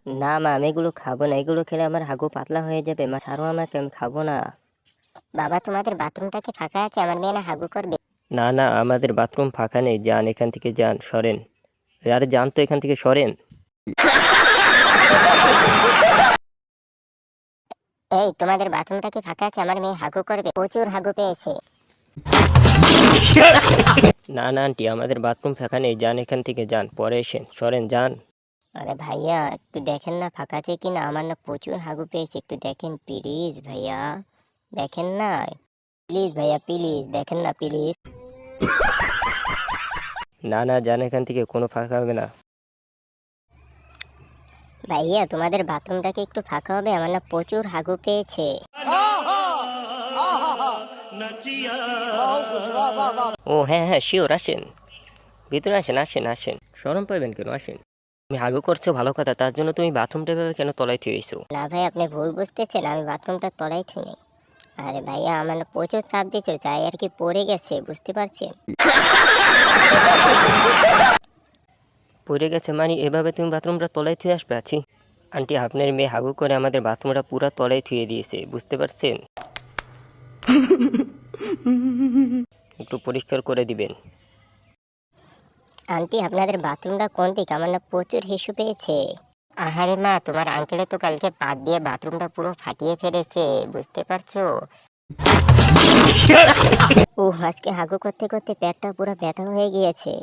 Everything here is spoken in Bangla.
না মা, আমি এগুলো খাবো না। এগুলো খেলে আমার হাগু পাতলা হয়ে যাবে। মা ছাড়ো আমাকে, আমি খাবো না। বাবা, তোমাদের বাথরুমটা কি ফাঁকা আছে? আমার মেয়ে না হাগু করবে। না না, আমাদের বাথরুম ফাঁকা নেই। যান এখান থেকে, যান, সরেন। আরে যান তো এখান থেকে, সরেন। এই, তোমাদের বাথরুমটা কি ফাঁকা আছে? আমার মেয়ে হাগু করবে, প্রচুর হাগু পেয়েছে। না না আন্টি, আমাদের বাথরুম ফাঁকা নেই। যান এখান থেকে, যান, পরে এসেন, সরেন, যান। আরে ভাইয়া, একটু দেখেন না ফাঁকা আছে কিনা। আমার না প্রচুর হাগু পেয়েছে, একটু দেখেন প্লিজ ভাইয়া। দেখেন না, প্লিজ ভাইয়া, প্লিজ দেখেন না প্লিজ। না না, যান এখান থেকে, কোনো ফাঁকা হবে না। ভাইয়া, তোমাদের বাথরুমটা কি একটু ফাঁকা হবে? আমার না প্রচুর হাগু পেয়েছে। ও হ্যাঁ হ্যাঁ, শিওর, আসেন, ভিতরে আসেন, আসেন আসেন, শরম পাইবেন কেন, আসেন। তুমি হাগু করছো ভালো কথা, তার জন্য তুমি বাথরুমটা এভাবে কেন তলায় থুয়েছো? না ভাই, আপনি ভুল বুঝতেছেন, আমি বাথরুমটা তলায় থুই। আরে ভাইয়া, আমার না প্রচুর চাপ দিয়েছিল, যাই আর কি পড়ে গেছে, বুঝতে পারছেন। পড়ে গেছে মানে এভাবে তুমি বাথরুমটা তলায় থুয়ে আসবে? আছি আন্টি, আপনার মেয়ে হাগু করে আমাদের বাথরুমটা পুরো তলায় থুয়ে দিয়েছে, বুঝতে পারছেন? একটু পরিষ্কার করে দিবেন। আন্টি, আপনাদের বাথরুমটা কোন দিক? আমার না প্রচুর হিসু পেয়েছে। আহারে মা, তোমার আঙ্কেলে তো কালকে পাত দিয়ে বাথরুমটা পুরো ফাটিয়ে ফেলেছে, বুঝতে পারছো? ও, আজকে হাগু করতে করতে পেটটা পুরো ব্যথা হয়ে গিয়েছে।